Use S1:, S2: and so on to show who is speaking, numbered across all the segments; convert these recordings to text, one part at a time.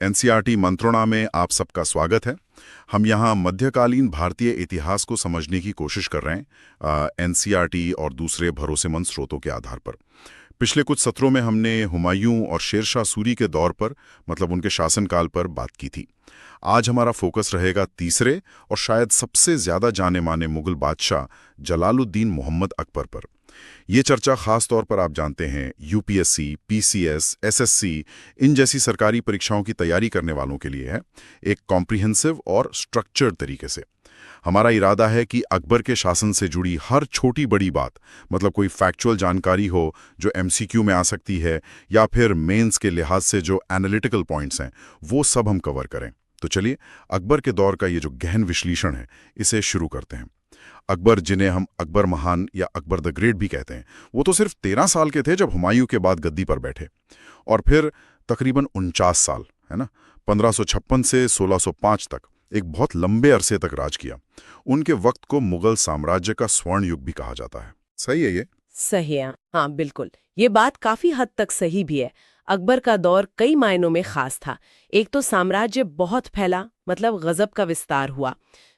S1: NCERT मंत्रणा में आप सबका स्वागत है। हम यहाँ मध्यकालीन भारतीय इतिहास को समझने की कोशिश कर रहे हैं एनसीईआरटी और दूसरे भरोसेमंद स्रोतों के आधार पर। पिछले कुछ सत्रों में हमने हुमायूं और शेरशाह सूरी के दौर पर, मतलब उनके शासनकाल पर बात की थी। आज हमारा फोकस रहेगा तीसरे और शायद सबसे ज्यादा जाने माने मुगल बादशाह जलालुद्दीन मोहम्मद अकबर पर। ये चर्चा खास तौर पर आप जानते हैं यूपीएससी, पीसीएस, एसएससी इन जैसी सरकारी परीक्षाओं की तैयारी करने वालों के लिए है, एक कॉम्प्रिहेंसिव और स्ट्रक्चर्ड तरीके से। हमारा इरादा है कि अकबर के शासन से जुड़ी हर छोटी बड़ी बात, मतलब कोई फैक्चुअल जानकारी हो जो एमसीक्यू में आ सकती है या फिर मेंस के लिहाज से जो एनालिटिकल पॉइंट्स हैं, वो सब हम कवर करें। तो चलिए अकबर के दौर का ये जो गहन विश्लेषण है, इसे शुरू करते हैं। अकबर, जिन्हें हम अकबर महान या अकबर द ग्रेट भी कहते हैं, वो तो सिर्फ 13 साल के थे जब हुमायूं के बाद गद्दी पर बैठे, और फिर तकरीबन 49 साल, है ना, 1556 से 1605 तक एक बहुत लंबे अरसे तक राज किया। उनके वक्त को मुगल साम्राज्य का स्वर्ण युग भी कहा जाता है। सही है ये?
S2: सही है, हाँ बिल्कुल। ये बात काफी हद तक सही भी है। अकबर का दौर कई मायनों में खास था। एक तो साम्राज्य बहुत फैला, मतलब गजब का विस्तार हुआ।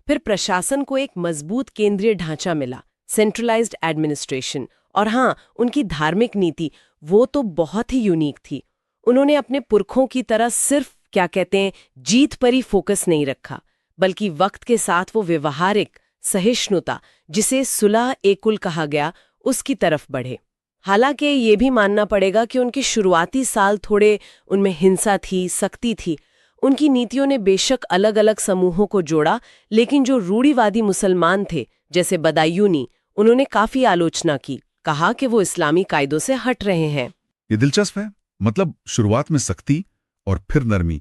S2: फिर प्रशासन को एक मजबूत केंद्रीय ढांचा मिला, सेंट्रलाइज्ड एडमिनिस्ट्रेशन। और हाँ, उनकी धार्मिक नीति वो तो बहुत ही यूनिक थी। उन्होंने अपने पुरखों की तरह सिर्फ क्या कहते हैं जीत पर ही फोकस नहीं रखा, बल्कि वक्त के साथ वो व्यवहारिक सहिष्णुता, जिसे सुलह एकुल कहा गया, उसकी तरफ बढ़े। हालांकि ये भी मानना पड़ेगा कि उनके शुरुआती साल थोड़े उनमें हिंसा थी, सख्ती थी। उनकी नीतियों ने बेशक अलग अलग समूहों को जोड़ा, लेकिन जो रूढ़िवादी मुसलमान थे जैसे बदायूनी, उन्होंने काफी आलोचना की, कहा कि वो इस्लामी कायदों से हट रहे हैं।
S3: ये दिलचस्प है। मतलब शुरुआत में सख्ती और फिर नरमी,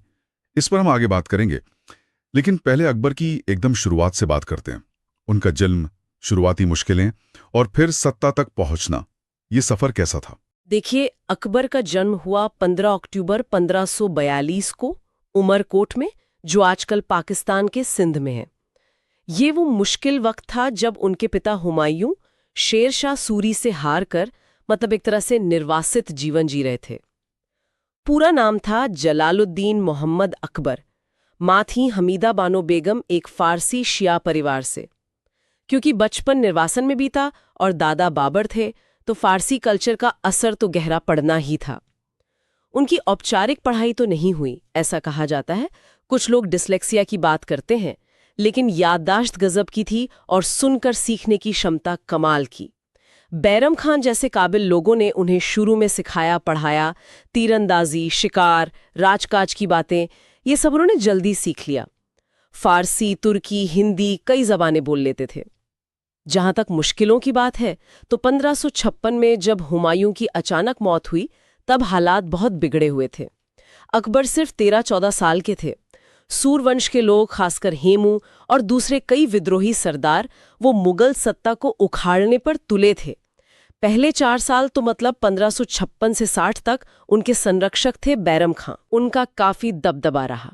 S3: इस पर हम आगे बात करेंगे। लेकिन पहले अकबर की एकदम शुरुआत से बात करते हैं। उनका जन्म, शुरुआती मुश्किलें और फिर सत्ता तक पहुंचना, ये सफर कैसा था?
S2: देखिए, अकबर का जन्म हुआ 15 अक्टूबर 1542 को उमरकोट में, जो आजकल पाकिस्तान के सिंध में है। ये वो मुश्किल वक्त था जब उनके पिता हुमायूं शेरशाह सूरी से हार कर, मतलब एक तरह से निर्वासित जीवन जी रहे थे। पूरा नाम था जलालुद्दीन मोहम्मद अकबर। माँ थी हमीदा बानो बेगम, एक फारसी शिया परिवार से। क्योंकि बचपन निर्वासन में बीता और दादा बाबर थे, तो फारसी कल्चर का असर तो गहरा पड़ना ही था। उनकी औपचारिक पढ़ाई तो नहीं हुई, ऐसा कहा जाता है। कुछ लोग डिसलेक्सिया की बात करते हैं, लेकिन याददाश्त गजब की थी और सुनकर सीखने की क्षमता कमाल की। बैरम खान जैसे काबिल लोगों ने उन्हें शुरू में सिखाया पढ़ाया। तीरंदाजी, शिकार, राजकाज की बातें, ये सब उन्होंने जल्दी सीख लिया। फारसी, तुर्की, हिंदी कई जबानें बोल लेते थे। जहां तक मुश्किलों की बात है, तो 1556 में जब हुमायूं की अचानक मौत हुई, तब हालात बहुत बिगड़े हुए थे। अकबर सिर्फ 13-14 साल के थे। सूरवंश के लोग, खासकर हेमू और दूसरे कई विद्रोही सरदार, वो मुगल सत्ता को उखाड़ने पर तुले थे। पहले 4 साल तो मतलब 1556 से 60 तक उनके संरक्षक थे बैरम खां। उनका काफी दबदबा रहा।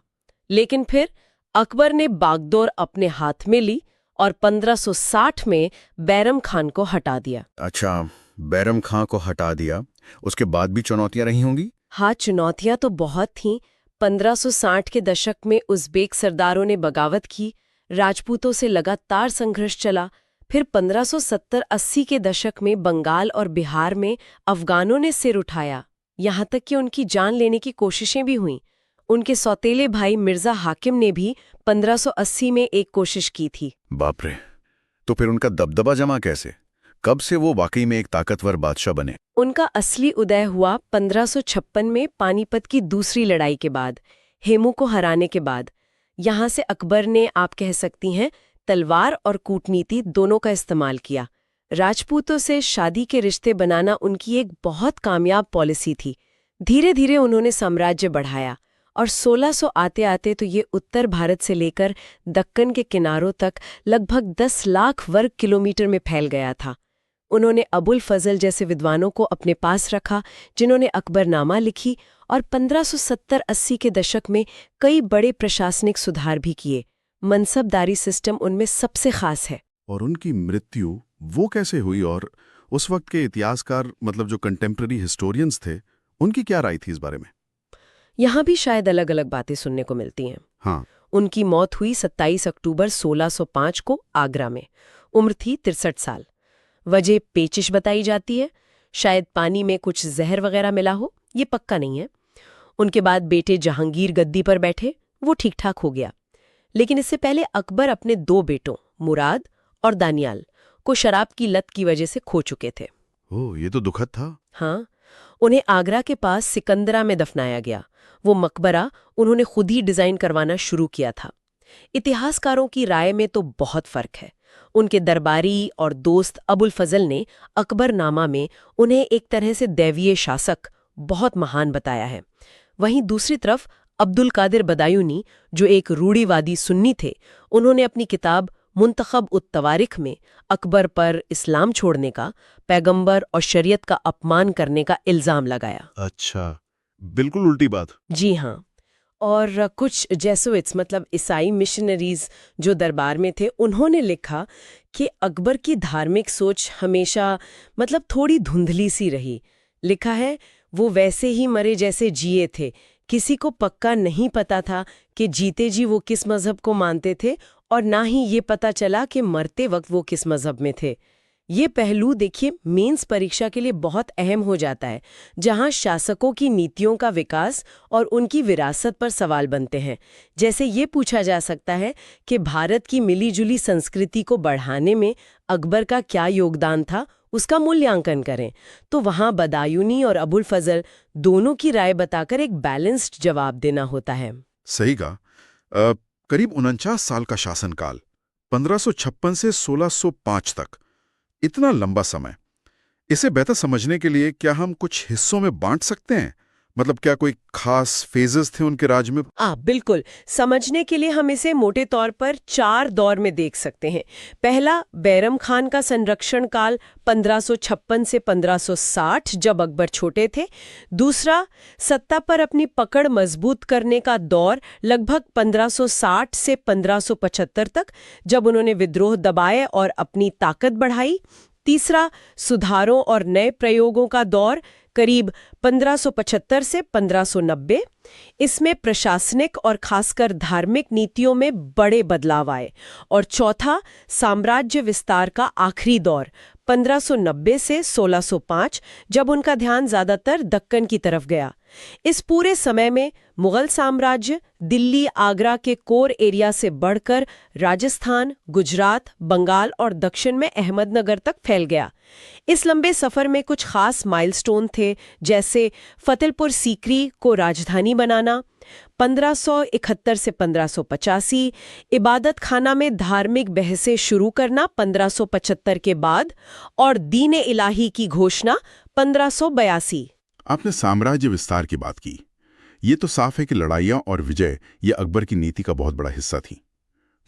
S2: लेकिन फिर अकबर ने बागडोर अपने हाथ में ली और 1560 में बैरम खान को हटा दिया।
S4: अच्छा, बैरम खां को हटा दिया, उसके बाद भी चुनौतियां रही होंगी?
S2: हाँ, चुनौतियां तो बहुत थीं। 1560 के दशक में उज़्बेक सरदारों ने बगावत की, राजपूतों से लगातार संघर्ष चला। फिर 1570-80 के दशक में बंगाल और बिहार में अफगानों ने सिर उठाया, यहाँ तक कि उनकी जान लेने की कोशिशें भी हुईं। उनके सौतेले भाई मिर्जा हाकिम ने भी 1580 में एक कोशिश की थी।
S4: बाप रे! तो फिर उनका दबदबा जमा कैसे? कब से वो वाकई में एक ताकतवर बादशाह बने?
S2: उनका असली उदय हुआ 1556 में पानीपत की दूसरी लड़ाई के बाद, हेमू को हराने के बाद। यहाँ से अकबर ने, आप कह सकती हैं, तलवार और कूटनीति दोनों का इस्तेमाल किया। राजपूतों से शादी के रिश्ते बनाना उनकी एक बहुत कामयाब पॉलिसी थी। धीरे धीरे उन्होंने साम्राज्य बढ़ाया और 1600 आते आते तो ये उत्तर भारत से लेकर दक्कन के किनारों तक लगभग 10 लाख वर्ग किलोमीटर में फैल गया था। उन्होंने अबुल फजल जैसे विद्वानों को अपने पास रखा, जिन्होंने अकबरनामा लिखी, और 1570-80 के दशक में कई बड़े प्रशासनिक सुधार भी किए। मनसबदारी सिस्टम उनमें सबसे खास है।
S1: और उनकी मृत्यु वो कैसे हुई, और उस वक्त के इतिहासकार, मतलब जो कंटेम्प्रेरी हिस्टोरियंस थे, उनकी क्या राय थी इस बारे में?
S2: यहाँ भी शायद अलग अलग बातें सुनने को मिलती हैं।
S4: हाँ,
S2: उनकी मौत हुई 27 अक्टूबर 1605 को आगरा में। उम्र थी 63 साल। वजह पेचिश बताई जाती है, शायद पानी में कुछ जहर वगैरह मिला हो, ये पक्का नहीं है। उनके बाद बेटे जहांगीर गद्दी पर बैठे, वो ठीक ठाक हो गया। लेकिन इससे पहले अकबर अपने 2 बेटों मुराद और दानियाल को शराब की लत की वजह से खो चुके थे।
S4: ओह, ये तो दुखद था।
S2: हाँ, उन्हें आगरा के पास सिकंदरा में दफनाया गया। वो मकबरा उन्होंने खुद ही डिजाइन करवाना शुरू किया था। इतिहासकारों की राय में तो बहुत फर्क है। उनके दरबारी और दोस्त अबुल फजल ने अकबरनामा में उन्हें एक तरह से दैवीय शासक, बहुत महान बताया है। वहीं दूसरी तरफ अब्दुल कादिर बदायूनी, जो एक रूढ़िवादी सुन्नी थे, उन्होंने अपनी किताब मुंतखब उत-तवारिख में अकबर पर इस्लाम छोड़ने का, पैगंबर और शरीयत का अपमान करने का इल्जाम लगाया।
S4: अच्छा, बिल्कुल उल्टी बात।
S2: जी हाँ। और कुछ जेसुइट्स मतलब ईसाई मिशनरीज जो दरबार में थे, उन्होंने लिखा कि अकबर की धार्मिक सोच हमेशा मतलब थोड़ी धुंधली सी रही। लिखा है, वो वैसे ही मरे जैसे जिए थे। किसी को पक्का नहीं पता था कि जीते जी वो किस मजहब को मानते थे, और ना ही ये पता चला कि मरते वक्त वो किस मजहब में थे। ये पहलू देखिए मेंस परीक्षा के लिए बहुत अहम हो जाता है, जहां शासकों की नीतियों का विकास और उनकी विरासत पर सवाल बनते हैं। जैसे ये पूछा जा सकता है कि भारत की मिलीजुली संस्कृति को बढ़ाने में अकबर का क्या योगदान था, उसका मूल्यांकन करें। तो वहां बदायूनी और अबुल फजल दोनों की राय बताकर एक बैलेंस्ड जवाब देना होता है।
S1: सही कहा। करीब 49 साल का शासनकाल, 1556 से 1605 तक, इतना लंबा समय। इसे बेहतर समझने के लिए क्या हम कुछ हिस्सों में बांट सकते हैं? मतलब क्या कोई खास फेजेस थे उनके राज में?
S2: बिल्कुल। समझने के लिए हम इसे मोटे तौर पर 4 दौर में देख सकते हैं। पहला, बैरम खान का संरक्षण काल 1556 से 1560, जब अकबर छोटे थे। दूसरा, सत्ता पर अपनी पकड़ मजबूत करने का दौर लगभग 1560 से 1575 तक, जब उन्होंने विद्रोह दबाए और अपनी ताकत बढ़ाई। तीसरा, सुधारों और नए प्रयोगों का दौर करीब 1575 से 1590। इसमें प्रशासनिक और खासकर धार्मिक नीतियों में बड़े बदलाव आए। और चौथा, साम्राज्य विस्तार का आखिरी दौर 1590 से 1605, जब उनका ध्यान ज्यादातर दक्कन की तरफ गया। इस पूरे समय में मुगल साम्राज्य दिल्ली आगरा के कोर एरिया से बढ़कर राजस्थान, गुजरात, बंगाल और दक्षिण में अहमदनगर तक फैल गया। इस लंबे सफर में कुछ खास माइलस्टोन थे, जैसे फतेहपुर सीकरी को राजधानी बनाना 1571 से 1585, इबादत खाना में धार्मिक बहसें शुरू करना 1575 के बाद, और दीन इलाही की घोषणा 1582।
S1: आपने साम्राज्य विस्तार की बात की। ये तो साफ है कि लड़ाइयां और विजय ये अकबर की नीति का बहुत बड़ा हिस्सा थी।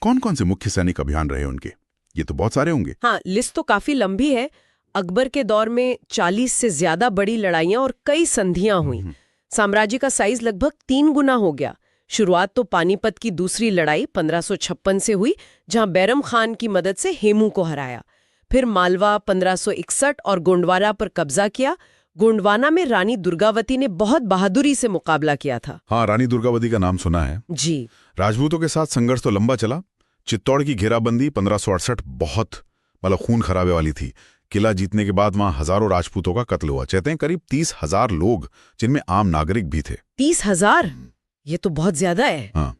S1: कौन कौन से मुख्य सैनिक अभियान रहे उनके? ये तो बहुत सारे होंगे।
S2: हाँ, लिस्ट तो काफी लंबी है। अकबर के दौर में 40 से ज्यादा बड़ी लड़ाइयां और कई संधियां हुई। साम्राज्य का साइज लगभग 3 गुना हो गया। शुरुआत तो पानीपत की दूसरी लड़ाई 1556 से हुई, जहां बैरम खान की मदद से हेमू को हराया। फिर मालवा 1561 और गोंडवाना पर कब्जा किया। गोंडवाना में रानी दुर्गावती ने बहुत बहादुरी से मुकाबला किया था।
S3: हाँ, रानी दुर्गावती का नाम सुना है।
S2: जी।
S3: राजपूतों के साथ संघर्ष तो लंबा चला। चित्तौड़ की घेराबंदी 1568 बहुत खून खराबे वाली थी। किला जीतने के बाद वहां हजारों राजपूतों का कत्ल हुआ। कहते हैं करीब 30,000 लोग, जिनमें आम नागरिक भी थे।
S2: 30,000? ये तो बहुत ज्यादा है।
S3: हाँ।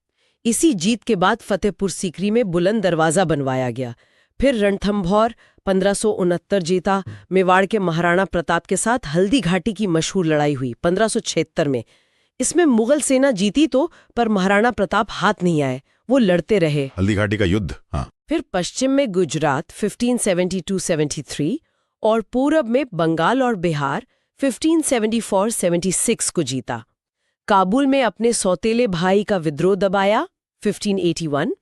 S2: इसी जीत के बाद फतेहपुर सीकरी में बुलंद दरवाजा बनवाया गया। फिर रणथंभौर 1569 जीता। मेवाड़ के महाराणा प्रताप के साथ हल्दी घाटी की मशहूर लड़ाई हुई 1576 में। इसमें मुगल सेना जीती तो, पर महाराणा प्रताप हाथ नहीं आए, वो लड़ते रहे।
S3: हल्दी घाटी का युद्ध। हाँ।
S2: फिर पश्चिम में गुजरात 1572-73 और पूरब में बंगाल और बिहार 1574-76 को जीता। काबुल में अपने सौतेले भाई का विद्रोह दबाया 1581।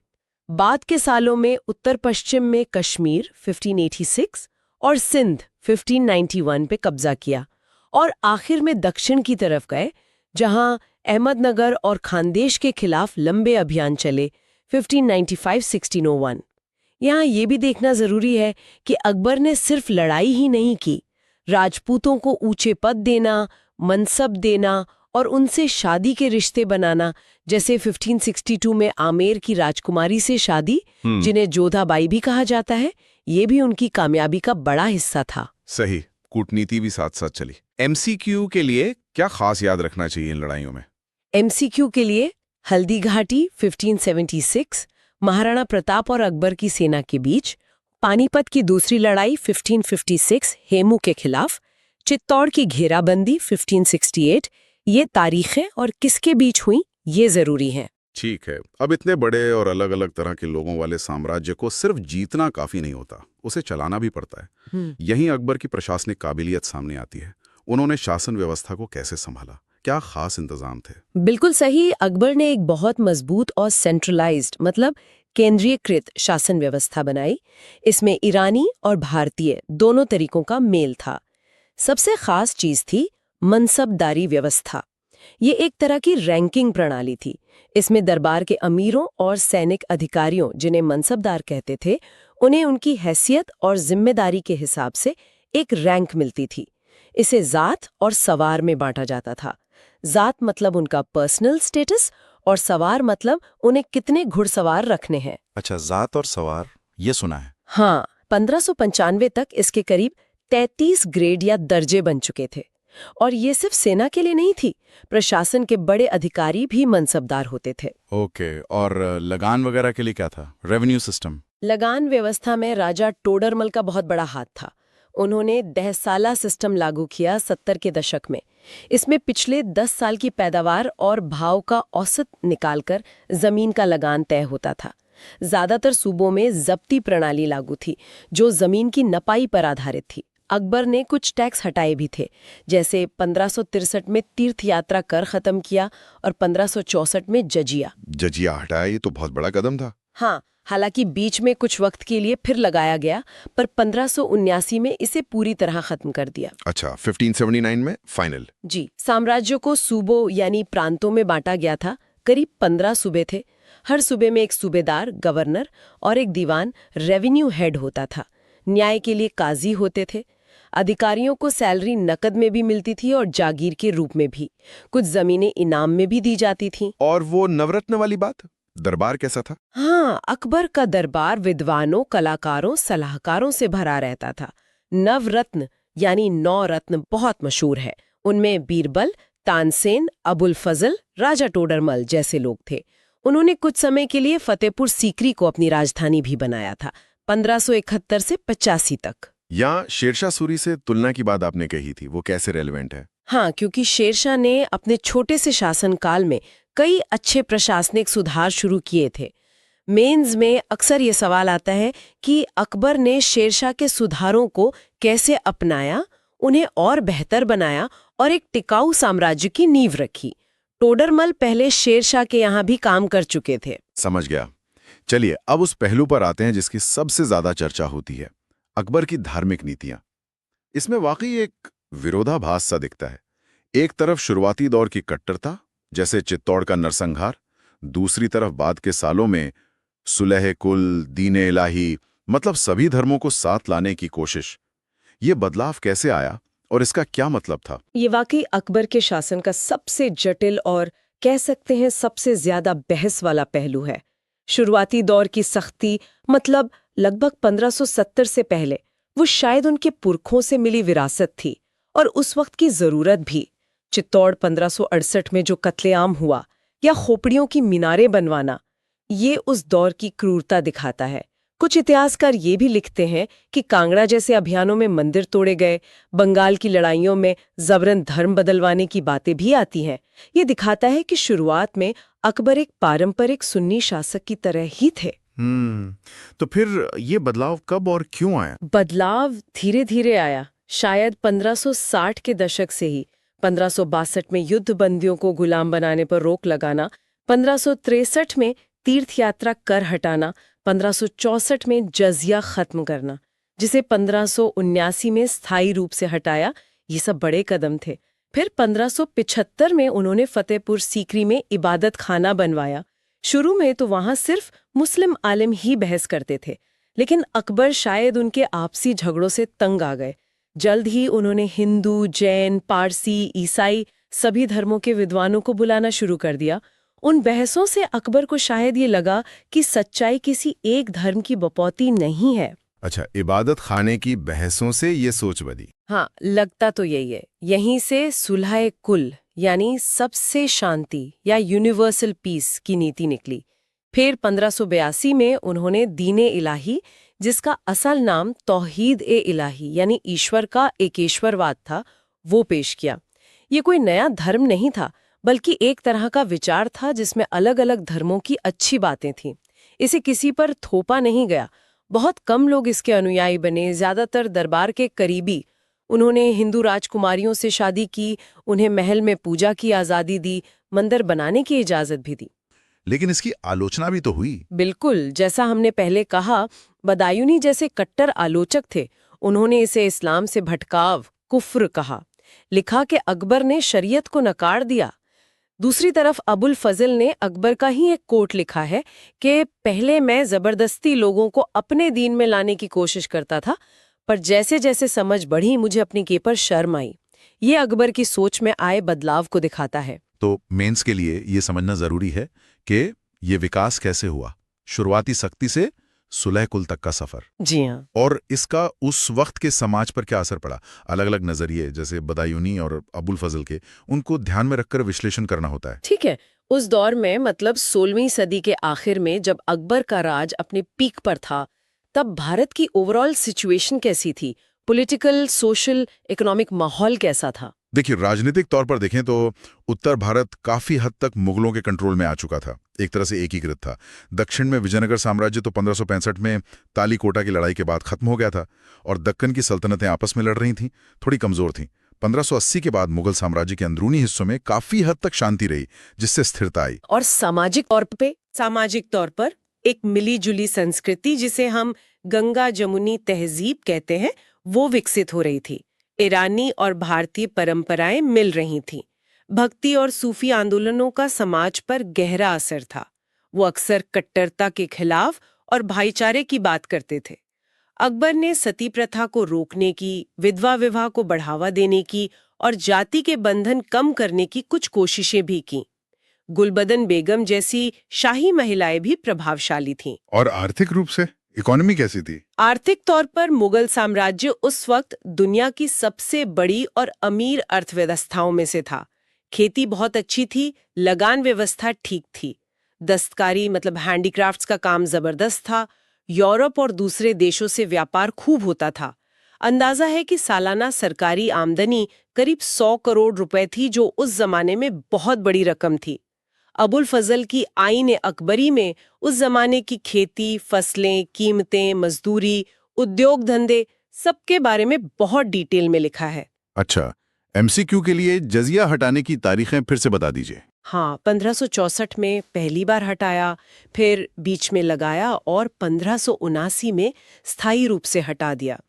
S2: बाद के सालों में उत्तर पश्चिम में कश्मीर 1586 और सिंध 1591 पे कब्जा किया, और आखिर में दक्षिण की तरफ गए, जहां अहमदनगर और खानदेश के खिलाफ लंबे अभियान चले 1595-1601। यहाँ ये भी देखना जरूरी है कि अकबर ने सिर्फ लड़ाई ही नहीं की, राजपूतों को ऊंचे पद देना, मनसब देना और उनसे शादी के रिश्ते बनाना, जैसे 1562 में आमेर की राजकुमारी से शादी, जिन्हें जोधाबाई भी कहा जाता है, ये भी उनकी कामयाबी का बड़ा हिस्सा था।
S4: सही, कूटनीति भी साथ साथ चली। एमसीक्यू के लिए क्या खास याद रखना चाहिए इन लड़ाइयों में?
S2: एमसीक्यू के लिए हल्दी घाटी 1576, महाराणा प्रताप और अकबर की सेना के बीच, पानीपत की दूसरी लड़ाई 1556 हेमू के खिलाफ, चित्तौड़ की घेराबंदी 1568, ये तारीखें और किसके बीच हुई ये जरूरी हैं।
S1: ठीक है, अब इतने बड़े और अलग अलग तरह के लोगों वाले साम्राज्य को सिर्फ जीतना काफी नहीं होता, उसे चलाना भी पड़ता है। यहीं अकबर की प्रशासनिक काबिलियत सामने आती है। उन्होंने शासन व्यवस्था को कैसे संभाला? क्या खास इंतजाम थे?
S2: बिल्कुल सही, अकबर ने एक बहुत मजबूत और सेंट्रलाइज्ड मतलब केंद्रीयकृत शासन व्यवस्था बनाई। इसमें ईरानी और भारतीय दोनों तरीकों का मेल था। सबसे खास चीज थी मनसबदारी व्यवस्था। ये एक तरह की रैंकिंग प्रणाली थी। इसमें दरबार के अमीरों और सैनिक अधिकारियों, जिन्हें मनसबदार कहते थे, उन्हें उनकी हैसियत और जिम्मेदारी के हिसाब से एक रैंक मिलती थी। इसे जात और सवार में बांटा जाता था। जात मतलब उनका पर्सनल स्टेटस और सवार मतलब उन्हें कितने घुड़सवार रखने हैं।
S4: अच्छा, जात और सवार, ये सुना है।
S2: हाँ, 1595 तक इसके करीब 33 ग्रेड या दर्जे बन चुके थे। और ये सिर्फ सेना के लिए नहीं थी, प्रशासन के बड़े अधिकारी भी मनसबदार होते थे।
S4: ओके, और लगान वगैरह के लिए क्या था? Revenue system?
S2: लगान व्यवस्था में राजा टोडरमल का बहुत बड़ा हाथ था। उन्होंने दहसाला सिस्टम लागू किया 70 के दशक में। इसमें पिछले 10 साल की पैदावार और भाव का औसत निकालकर जमीन का लगान तय होता था। ज्यादातर सूबों में जब्ती प्रणाली लागू थी, जो जमीन की नपाई पर आधारित थी। अकबर ने कुछ टैक्स हटाए भी थे, जैसे 1563 में तीर्थ यात्रा कर खत्म किया और 1564 में जजिया।
S1: जजिया हटाया, ये तो बहुत बड़ा कदम था।
S2: हाँ, हालांकि बीच में कुछ वक्त के लिए फिर लगाया गया, पर 1579 में इसे पूरी तरह खत्म कर दिया।
S1: अच्छा, 1579 में फाइनल?
S2: जी, साम्राज्य को सूबों यानी प्रांतों में बांटा गया था। करीब 15 सूबे थे। हर सूबे में एक सूबेदार, गवर्नर और एक दीवान रेवेन्यू हेड होता था। न्याय के लिए काजी होते थे। अधिकारियों को सैलरी नकद में भी मिलती थी और जागीर के रूप में भी। कुछ जमीनें इनाम में भी दी जाती थीं।
S1: और वो नवरत्न वाली बात, दरबार कैसा था?
S2: हाँ, अकबर का दरबार विद्वानों, कलाकारों, सलाहकारों से भरा रहता था। नवरत्न यानी 9 रत्न बहुत मशहूर है। उनमें बीरबल, तानसेन, अबुल फजल, राजा टोडरमल जैसे लोग थे। उन्होंने कुछ समय के लिए फतेहपुर सीकरी को अपनी राजधानी भी बनाया था, 1571 से 85 तक।
S1: या शेरशाह सूरी से तुलना की बात आपने कही थी, वो कैसे रेलेवेंट है?
S2: हाँ, क्योंकि शेरशाह ने अपने छोटे से शासनकाल में कई अच्छे प्रशासनिक सुधार शुरू किए थे। मेंस में अक्सर ये सवाल आता है कि अकबर ने शेरशाह के सुधारों को कैसे अपनाया, उन्हें और बेहतर बनाया और एक टिकाऊ साम्राज्य की नींव रखी। टोडरमल पहले शेरशाह के यहाँ भी काम कर चुके थे।
S1: समझ गया। चलिए, अब उस पहलू पर आते हैं जिसकी सबसे ज्यादा चर्चा होती है, अकबर की धार्मिक नीतियां। इसमें वाकई एक विरोधाभास सा दिखता है। एक तरफ शुरुआती दौर की कट्टरता, जैसे चित्तौड़ का नरसंहार, दूसरी तरफ बाद के सालों में सुलह कुल, दीन इलाही, मतलब सभी धर्मों को साथ लाने की कोशिश। ये बदलाव कैसे आया और इसका क्या मतलब था?
S2: ये वाकई अकबर के शासन का सबसे जटिल और कह सकते हैं सबसे ज्यादा बहस वाला पहलू है। शुरुआती दौर की सख्ती मतलब लगभग 1570 से पहले, वो शायद उनके पुरखों से मिली विरासत थी और उस वक्त की जरूरत भी। चित्तौड़ 1568 में जो कत्लेआम हुआ या खोपड़ियों की मीनारें बनवाना, ये उस दौर की क्रूरता दिखाता है। कुछ इतिहासकार ये भी लिखते हैं कि कांगड़ा जैसे अभियानों में मंदिर तोड़े गए, बंगाल की लड़ाइयों में जबरन धर्म बदलवाने की बातें भी आती हैं। ये दिखाता है कि शुरुआत में अकबर एक पारंपरिक सुन्नी शासक की तरह ही थे।
S1: तो फिर ये बदलाव कब और क्यों आया?
S2: बदलाव धीरे धीरे आया, शायद 1560 के दशक से ही। 1562 में युद्ध बंदियों को गुलाम बनाने पर रोक लगाना, 1563 में तीर्थ यात्रा कर हटाना, 1564 में जजिया खत्म करना, जिसे 1579 में स्थायी रूप से हटाया, ये सब बड़े कदम थे। फिर 1575 में उन्होंने फतेहपुर सीकरी में इबादत खाना बनवाया। शुरू में तो वहां सिर्फ मुस्लिम आलिम ही बहस करते थे, लेकिन अकबर शायद उनके आपसी झगड़ों से तंग आ गए। जल्द ही उन्होंने हिंदू, जैन, पारसी, ईसाई सभी धर्मों के विद्वानों को बुलाना शुरू कर दिया। उन बहसों से अकबर को शायद ये लगा कि सच्चाई किसी एक धर्म की बपौती नहीं है।
S4: अच्छा, इबादत खाने की बहसों से ये सोच बनी।
S2: हाँ, लगता तो यही है। यहीं से सुलह कुल यानी सबसे शांति या यूनिवर्सल पीस की नीति निकली। फिर 1582 में उन्होंने दीने इलाही, जिसका असल नाम तौहीद ए इलाही यानी ईश्वर का एकेश्वरवाद था, वो पेश किया। ये कोई नया धर्म नहीं था, बल्कि एक तरह का विचार था जिसमें अलग अलग धर्मों की अच्छी बातें थीं। इसे किसी पर थोपा नहीं गया। बहुत कम लोग इसके अनुयायी बने, ज्यादातर दरबार के करीबी। उन्होंने हिंदू राजकुमारियों से शादी की, उन्हें महल में पूजा की आज़ादी दी, मंदिर बनाने की इजाज़त भी दी।
S1: लेकिन इसकी आलोचना भी तो हुई।
S2: बिल्कुल, जैसा हमने पहले कहा, बदायूनी जैसे कट्टर आलोचक थे। उन्होंने इसे इस्लाम से भटकाव, कुफ्र कहा। लिखा कि अकबर ने शरीयत को नकार दिया। दूसरी तरफ अबुल फजल ने अकबर का ही एक कोट लिखा है कि पहले मैं जबरदस्ती लोगों को अपने दीन में लाने की कोशिश करता था, पर जैसे जैसे समझ बढ़ी मुझे अपनी के पर शर्म आई। ये अकबर की सोच में आए बदलाव को दिखाता है।
S1: तो मेंस के लिए ये समझना जरूरी है कि ये विकास कैसे हुआ, शुरुआती सख्ती से सुलह कुल तक का सफर।
S2: जी हाँ।
S1: और इसका उस वक्त के समाज पर क्या असर पड़ा। अलग अलग नजरिए जैसे बदायूनी और अबुल फजल के, उनको ध्यान में रखकर विश्लेषण करना होता है।
S2: ठीक है, उस दौर में मतलब 16वीं सदी के आखिर में जब अकबर का राज अपने पीक पर था, तब भारत की ओवरऑल सिचुएशन कैसी थी? पॉलिटिकल, सोशल, इकोनॉमिक माहौल कैसा था?
S1: देखिए, राजनीतिक तौर पर देखें तो उत्तर भारत काफी हद तक मुगलों के कंट्रोल में आ चुका था, एक तरह से एकीकृत था। दक्षिण में विजयनगर साम्राज्य तो 1565 में तालीकोटा की लड़ाई के बाद खत्म हो गया था, और दक्कन की सल्तनतें आपस में लड़ रही थीं, थोड़ी कमजोर थीं। 1580 के बाद मुगल साम्राज्य के अंदरूनी हिस्सों में काफी हद तक शांति रही, जिससे स्थिरता आई।
S2: और सामाजिक तौर पर एक मिली-जुली संस्कृति, जिसे हम गंगा जमुनी तहजीब कहते हैं, वो विकसित हो रही थी। ईरानी और भारतीय परंपराएं मिल रही थीं। भक्ति और सूफी आंदोलनों का समाज पर गहरा असर था। वो अक्सर कट्टरता के खिलाफ और भाईचारे की बात करते थे। अकबर ने सती प्रथा को रोकने की, विधवा विवाह को बढ़ावा देने की और जाति के बंधन कम करने की कुछ कोशिशें भी की। गुलबदन बेगम जैसी शाही महिलाएं भी प्रभावशाली थीं।
S1: और आर्थिक रूप से इकोनॉमी कैसी थी?
S2: आर्थिक तौर पर मुगल साम्राज्य उस वक्त दुनिया की सबसे बड़ी और अमीर अर्थव्यवस्थाओं में से था। खेती बहुत अच्छी थी, लगान व्यवस्था ठीक थी, दस्तकारी मतलब हैंडीक्राफ्ट्स का काम जबरदस्त था, यूरोप और दूसरे देशों से व्यापार खूब होता था। अंदाजा है कि सालाना सरकारी आमदनी करीब 100 करोड़ रुपए थी, जो उस जमाने में बहुत बड़ी रकम थी। अबुल फजल की आईन अकबरी में उस जमाने की खेती, फसलें, कीमतें, मजदूरी, उद्योग धंधे सबके बारे में बहुत डिटेल में लिखा है।
S4: अच्छा, एमसीक्यू के लिए जजिया हटाने की तारीखें फिर से बता दीजिए।
S2: हाँ, 1564 में पहली बार हटाया, फिर बीच में लगाया और 1579 में स्थायी रूप से हटा दिया।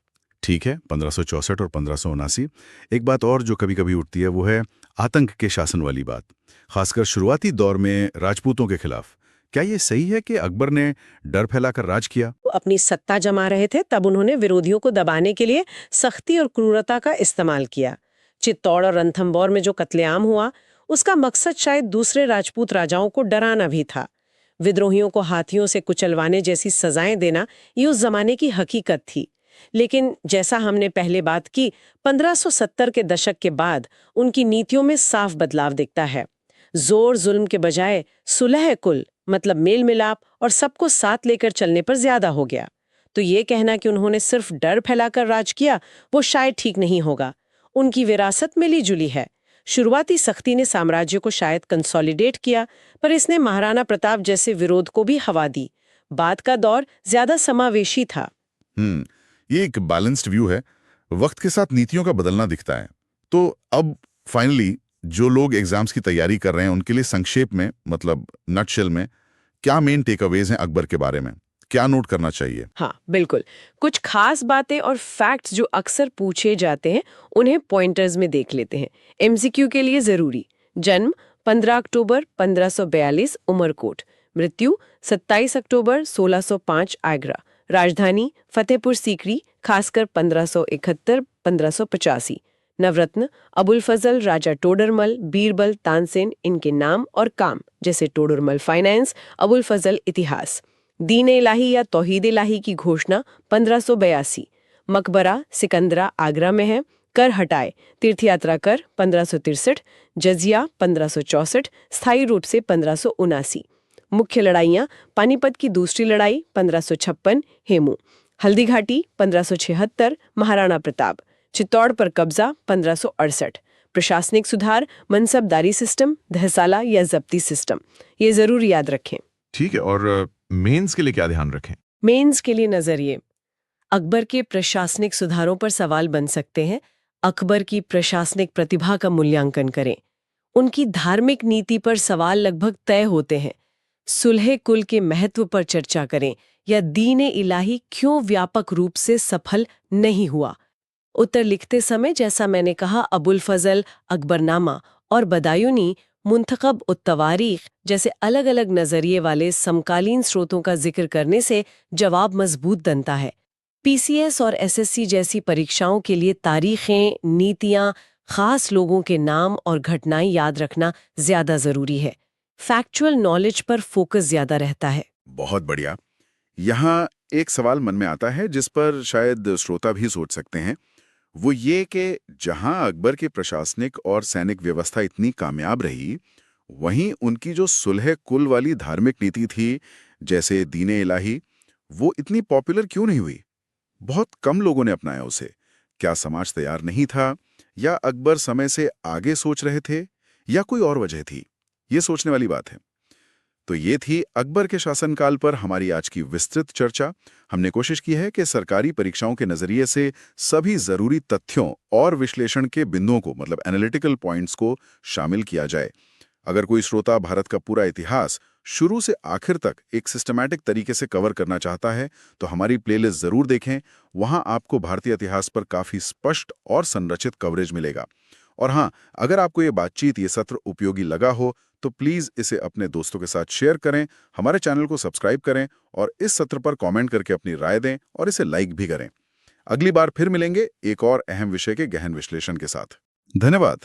S4: ठीक है, 1564 और 1579। एक बात और जो कभी कभी उठती है वो है आतंक के शासन वाली बात, खासकर शुरुआती दौर में राजपूतों के खिलाफ। क्या ये सही है कि अकबर ने डर फैलाकर राज किया?
S2: वो अपनी सत्ता जमा रहे थे, तब उन्होंने विरोधियों को दबाने के लिए सख्ती और क्रूरता का इस्तेमाल किया। चित्तौड़ और रणथंभौर में जो कत्लेआम हुआ, उसका मकसद शायद दूसरे राजपूत राजाओं को डराना भी था। विद्रोहियों को हाथियों से कुचलवाने जैसी सजाएं देना ये उस जमाने की हकीकत थी। लेकिन जैसा हमने पहले बात की, 1570 के दशक के बाद उनकी नीतियों में साफ बदलाव दिखता है। जोर जुल्म के बजाय सुलह कुल मतलब मेल मिलाप और सबको साथ लेकर चलने पर ज्यादा हो गया। तो ये कहना कि उन्होंने सिर्फ डर फैलाकर राज किया, वो शायद ठीक नहीं होगा। उनकी विरासत मिली जुली है। शुरुआती सख्ती ने साम्राज्य को शायद कंसोलिडेट किया, पर इसने महाराणा प्रताप जैसे विरोध को भी हवा दी। बाद का दौर ज्यादा समावेशी था।
S1: ये एक बैलेंस्ड व्यू है। वक्त के साथ नीतियों का बदलना दिखता है। तो अब फाइनली जो लोग एग्जाम्स की तैयारी कर रहे हैं उनके लिए संक्षेप में, मतलब नटशेल में, क्या मेन टेकअवेज हैं अकबर के बारे में, क्या नोट करना चाहिए?
S2: हाँ, बिल्कुल। कुछ खास बातें और फैक्ट्स जो अक्सर पूछे जाते हैं, उन्हें पॉइंटर्स में देख लेते हैं। एमसीक्यू के लिए जरूरी। जन्म 15 अक्टूबर 1542 उमरकोट, मृत्यु 27 अक्टूबर 1605 आगरा, राजधानी फतेहपुर सीकरी, खासकर 1571-1585, नवरत्न, अबुल फजल, राजा टोडरमल, बीरबल, तानसेन, इनके नाम और काम, जैसे टोडरमल फाइनेंस, अबुल फजल इतिहास। दीन इलाही या तौहीद इलाही की घोषणा 1582। मकबरा सिकंदरा आगरा में है। कर हटाए, तीर्थयात्रा कर 1563, जजिया 1564, स्थायी रूप से 1579। मुख्य लड़ाइयाँ, पानीपत की दूसरी लड़ाई 1556, हेमू। हल्दी घाटी 1576, महाराणा प्रताप। चित्तौड़ पर कब्जा 1568। प्रशासनिक सुधार, मनसबदारी सिस्टम, धहसाला या जब्ती सिस्टम, ये जरूर याद रखें।
S5: ठीक है, और मेंस के लिए क्या ध्यान रखें?
S2: मेंस के लिए नजरिए, अकबर के प्रशासनिक सुधारों पर सवाल बन सकते हैं। अकबर की प्रशासनिक प्रतिभा का मूल्यांकन करें। उनकी धार्मिक नीति पर सवाल लगभग तय होते हैं। सुलह कुल के महत्व पर चर्चा करें, या दीन इलाही क्यों व्यापक रूप से सफल नहीं हुआ। उत्तर लिखते समय, जैसा मैंने कहा, अबुल फजल, अकबरनामा और बदायूनी, मुंतखब उत-तवारीख जैसे अलग अलग नजरिए वाले समकालीन स्रोतों का जिक्र करने से जवाब मजबूत बनता है। पीसीएस और एसएससी जैसी परीक्षाओं के लिए तारीखें, नीतियां, खास लोगों के नाम और घटनाएं याद रखना ज्यादा जरूरी है। फैक्चुअल नॉलेज पर फोकस ज्यादा रहता है।
S1: बहुत बढ़िया। यहाँ एक सवाल मन में आता है जिस पर शायद श्रोता भी सोच सकते हैं, वो ये कि जहां अकबर की प्रशासनिक और सैनिक व्यवस्था इतनी कामयाब रही, वहीं उनकी जो सुलह कुल वाली धार्मिक नीति थी, जैसे दीन इलाही, वो इतनी पॉपुलर क्यों नहीं हुई? बहुत कम लोगों ने अपनाया उसे। क्या समाज तैयार नहीं था, या अकबर समय से आगे सोच रहे थे, या कोई और वजह थी? ये सोचने वाली बात है। तो ये थी अकबर के शासनकाल पर हमारी आज की विस्तृत चर्चा। हमने कोशिश की है कि सरकारी परीक्षाओं के नजरिए से सभी जरूरी तथ्यों और विश्लेषण के बिंदुओं को, मतलब एनालिटिकल पॉइंट्स को शामिल किया जाए। अगर कोई श्रोता भारत का पूरा इतिहास शुरू से आखिर तक एक सिस्टमैटिक तरीके से कवर करना चाहता है, तो हमारी प्लेलिस्ट जरूर देखें। वहां आपको भारतीय इतिहास पर काफी स्पष्ट और संरचित कवरेज मिलेगा। और हाँ, अगर आपको ये बातचीत, ये सत्र उपयोगी लगा हो, तो प्लीज इसे अपने दोस्तों के साथ शेयर करें, हमारे चैनल को सब्सक्राइब करें और इस सत्र पर कमेंट करके अपनी राय दें और इसे लाइक भी करें। अगली बार फिर मिलेंगे एक और अहम विषय के गहन विश्लेषण के साथ। धन्यवाद।